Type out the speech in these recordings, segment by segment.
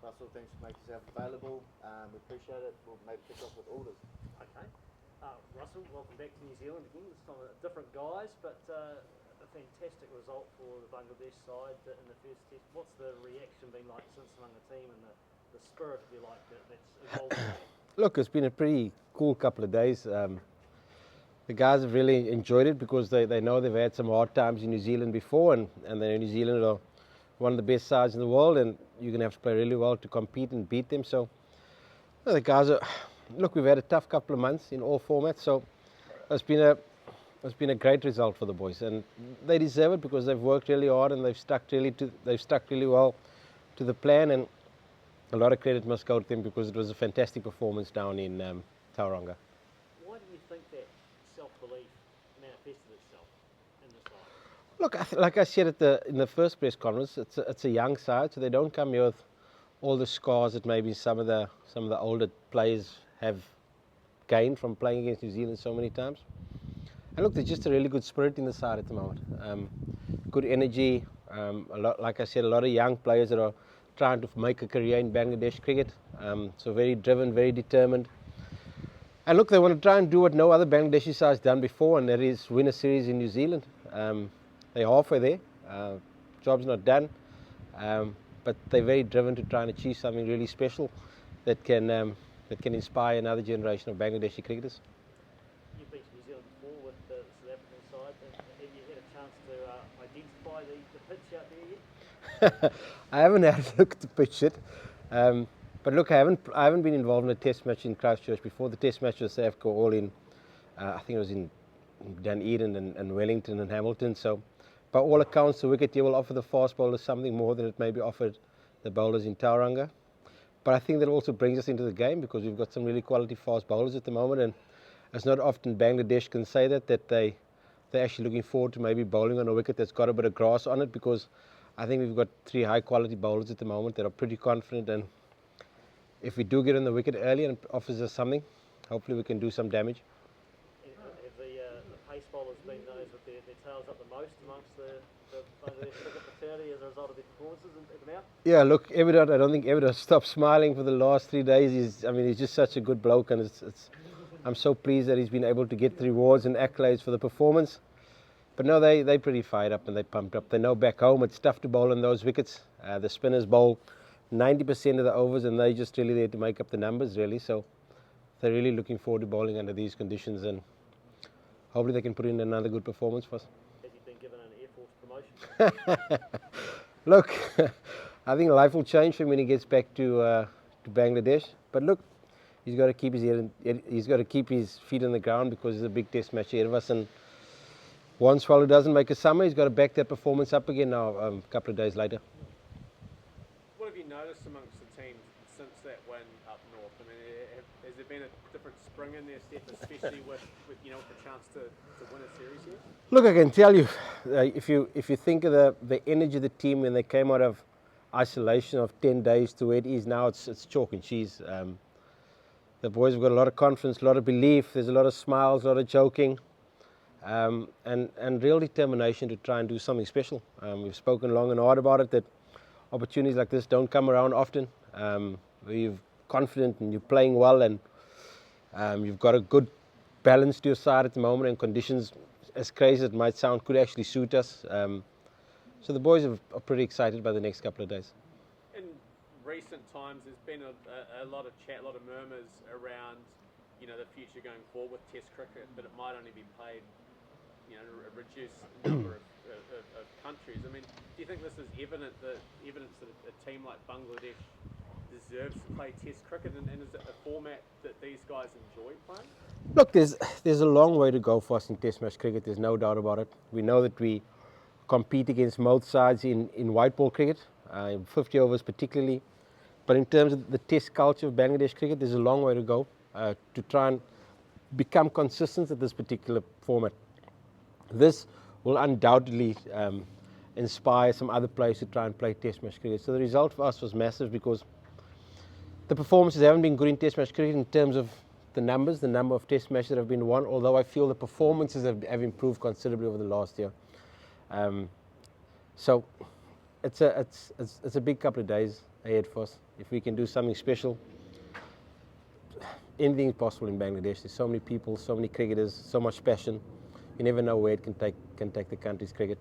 Russell, thanks for making yourself available. We appreciate it. We'll maybe kick off with orders. Okay. Russell, welcome back to New Zealand again. This time different guys, but a fantastic result for the Bangladesh side in the first test. What's the reaction been like since among the team and the spirit, if you like, that's evolved? Look, it's been a pretty cool couple of days. The guys have really enjoyed it because they know they've had some hard times in New Zealand before, and New Zealand are one of the best sides in the world, and you're going to have to play really well to compete and beat them. So the guys are, look, we've had a tough couple of months in all formats, so it's been a great result for the boys, and they deserve it because they've worked really hard and they've stuck really well to the plan, and a lot of credit must go to them because it was a fantastic performance down in Tauranga. Why do you think that self-belief manifested itself in the side? Look, like I said in the first press conference, it's a young side, so they don't come here with all the scars that maybe some of the older players have gained from playing against New Zealand so many times. And look, there's just a really good spirit in the side at the moment. Good energy. Like I said, a lot of young players that are trying to make a career in Bangladesh cricket. So very driven, very determined. And look, they want to try and do what no other Bangladeshi side has done before, and that is win a series in New Zealand. They're halfway there. Job's not done. But they're very driven to try and achieve something really special that can inspire another generation of Bangladeshi cricketers. You've been to New Zealand before with the South African side. Have you had a chance to identify the pitch out there yet? I haven't had a look at the pitch yet. But look, I haven't been involved in a test match in Christchurch before. The test match was South Africa all in, I think it was in Dunedin and Wellington and Hamilton. So by all accounts, the wicket here will offer the fast bowlers something more than it maybe offered the bowlers in Tauranga. But I think that also brings us into the game because we've got some really quality fast bowlers at the moment, and it's not often Bangladesh can say that they're actually looking forward to maybe bowling on a wicket that's got a bit of grass on it, because I think we've got 3 high quality bowlers at the moment that are pretty confident, and if we do get on the wicket early and it offers us something, hopefully we can do some damage. Have the pace bowlers been those with their tails up the most amongst the Bangladesh cricket fraternity as a result of their performances at the mount? Yeah, look, Evidot, I don't think Evidot stopped smiling for the last 3 days. He's just such a good bloke, and I'm so pleased that he's been able to get the rewards and accolades for the performance. But no, they're pretty fired up and they're pumped up. They know back home it's tough to bowl on those wickets. The spinners bowl 90% of the overs, and they're just really there to make up the numbers, really. So they're really looking forward to bowling under these conditions, and hopefully they can put in another good performance for us. Has he been given an Air Force promotion? Look, I think life will change for him when he gets back to Bangladesh. But look, he's got to keep his feet on the ground because there's a big test match ahead of us, and one swallow doesn't make a summer. He's got to back that performance up again now a couple of days later. What have you noticed amongst the team since that win up north? I mean, has there been a different spring in their step, especially with the chance to win a series here? Look, I can tell you, if you think of the energy of the team when they came out of isolation of 10 days to where it is now, it's chalk and cheese. The boys have got a lot of confidence, a lot of belief. There's a lot of smiles, a lot of joking, and real determination to try and do something special. We've spoken long and hard about it, that opportunities like this don't come around often. Where you're confident and you're playing well, and you've got a good balance to your side at the moment, and conditions, as crazy as it might sound, could actually suit us. So the boys are pretty excited by the next couple of days. In recent times, there's been a lot of chat, a lot of murmurs around the future going forward with Test cricket, but it might only be played a reduced number of countries. I mean, do you think this is evidence that a team like Bangladesh deserves to play Test cricket, and is it a format that these guys enjoy playing? Look, there's a long way to go for us in Test match cricket. There's no doubt about it. We know that we compete against most sides in white ball cricket, 50 overs particularly. But in terms of the Test culture of Bangladesh cricket, there's a long way to go to try and become consistent at this particular format. This will undoubtedly inspire some other players to try and play Test match cricket. So the result for us was massive because the performances haven't been good in Test match cricket in terms of the number of Test matches that have been won, although I feel the performances have improved considerably over the last year. So it's a big couple of days ahead for us. if we can do something special, anything is possible in Bangladesh. There's so many people, so many cricketers, so much passion. You never know where it can take the country's cricket.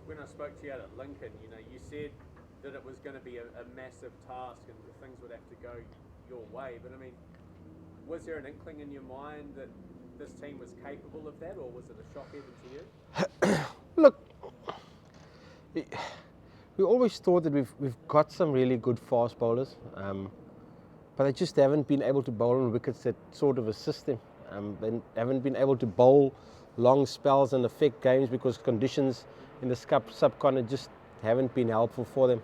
When I spoke to you out at Lincoln, you said that it was going to be a massive task and things would have to go your way. But I mean, was there an inkling in your mind that this team was capable of that, or was it a shock even to you? Look, we always thought that we've got some really good fast bowlers, but they just haven't been able to bowl on wickets that sort of assist them. They haven't been able to bowl long spells and affect games because conditions in the subcontinent just haven't been helpful for them.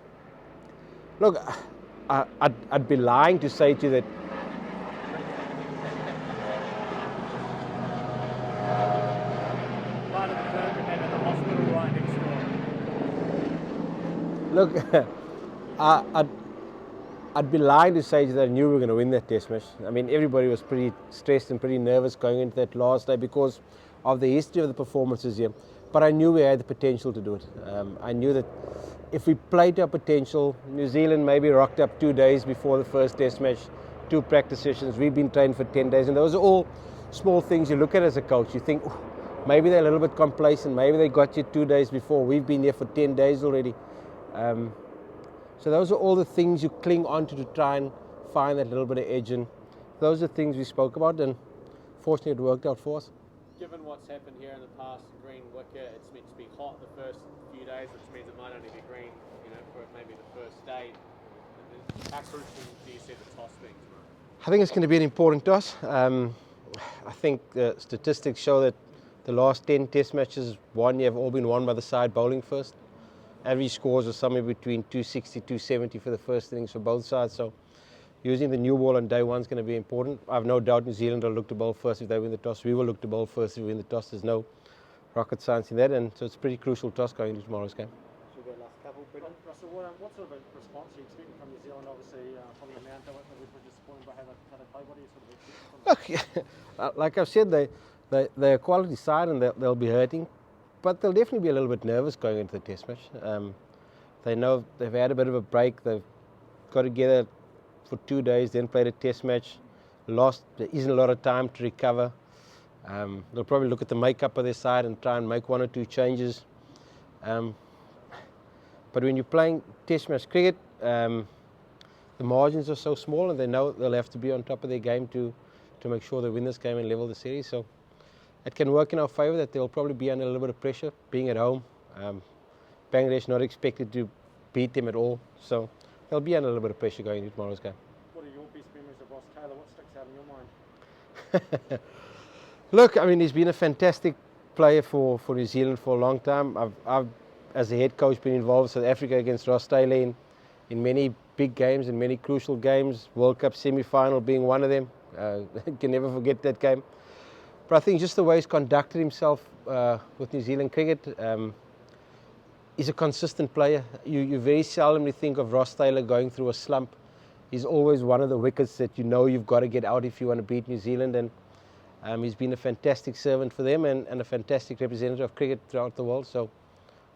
Look, I'd be lying to say to you that Part of the program and at the hospital right next door. look, I'd be lying to say that I knew we were going to win that test match. I mean, everybody was pretty stressed and pretty nervous going into that last day because of the history of the performances here. But I knew we had the potential to do it. I knew that if we played to our potential, New Zealand maybe rocked up 2 days before the first test match, 2 practice sessions. We've been trained for 10 days, and those are all small things you look at as a coach. You think, maybe they're a little bit complacent, maybe they got you 2 days before. We've been here for 10 days already. So those are all the things you cling onto to try and find that little bit of edge, and those are things we spoke about, and fortunately it worked out for us. Given what's happened here in the past, green wicket, it's meant to be hot the first few days, which means it might only be green, for maybe the first day. How crucial do you see the toss being tomorrow? I think it's going to be an important toss. I think the statistics show that the last 10 test matches won, have all been won by the side bowling first. Average scores are somewhere between 260, 270 for the first innings for both sides. So using the new ball on day one is going to be important. I have no doubt New Zealand will look to bowl first if they win the toss. We will look to bowl first if we win the toss. There's no rocket science in that, and so it's a pretty crucial toss going into tomorrow's game. Should we go last couple, Brendan? Russell, what sort of a response are you expecting from New Zealand? Obviously, from the amount that we're disappointed by how they play. What are you sort of expecting from them? Look, like I've said, they're a quality side and they'll be hurting, but they'll definitely be a little bit nervous going into the test match. They know they've had a bit of a break. They've got together for 2 days, then played a test match. There isn't a lot of time to recover. They'll probably look at the makeup of their side and try and make 1 or 2 changes. But when you're playing test match cricket, the margins are so small, and they know they'll have to be on top of their game to make sure they win this game and level the series. So it can work in our favour that they'll probably be under a little bit of pressure, being at home. Bangladesh not expected to beat them at all, so they'll be under a little bit of pressure going into tomorrow's game. What are your best memories of Ross Taylor? What sticks out in your mind? Look, I mean, he's been a fantastic player for New Zealand for a long time. I've, as a head coach, been involved in South Africa against Ross Taylor in many big games and many crucial games, World Cup semi-final being one of them. Can never forget that game. But I think just the way he's conducted himself with New Zealand cricket, he's a consistent player. You very seldomly think of Ross Taylor going through a slump. He's always one of the wickets that you've got to get out if you want to beat New Zealand, and he's been a fantastic servant for them and a fantastic representative of cricket throughout the world. So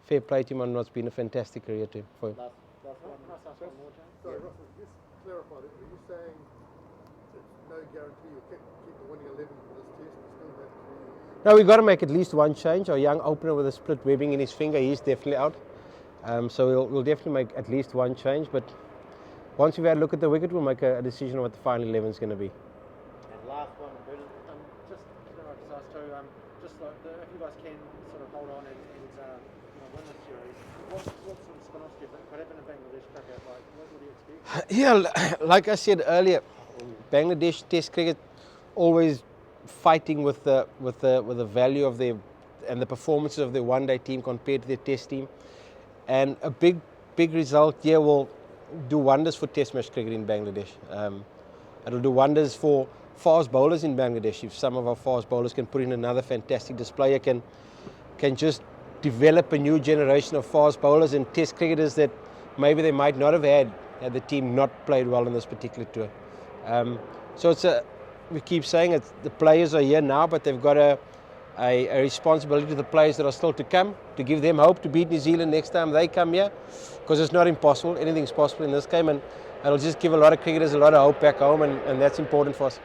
fair play to him on what's been a fantastic career for him. Last one. Sorry, Russell, just clarify that. Are you saying it's no guarantee you'll keep the winning 11 for this test? You still have to... No, we've got to make at least 1 change. Our young opener with a split webbing in his finger, he's definitely out. So we'll definitely make at least 1 change. But once we've had a look at the wicket, we'll make a decision on what the final 11 is going to be. And last one, Brendan. Just ask too, if you guys can sort of hold on and win this series, what sort of spin-offs do you think could happen in Bangladesh cricket? Like, what do you expect? Yeah, like I said earlier, Bangladesh Test cricket always fighting with the value of their and the performances of their one-day team compared to their Test team, and a big result here will do wonders for Test match cricket in Bangladesh. It'll do wonders for fast bowlers in Bangladesh. If some of our fast bowlers can put in another fantastic display, can just develop a new generation of fast bowlers and Test cricketers that maybe they might not have had the team not played well in this particular tour. So we keep saying the players are here now, but they've got to a responsibility to the players that are still to come, to give them hope to beat New Zealand next time they come here, because it's not impossible. Anything's possible in this game, and it'll just give a lot of cricketers a lot of hope back home, and that's important for us.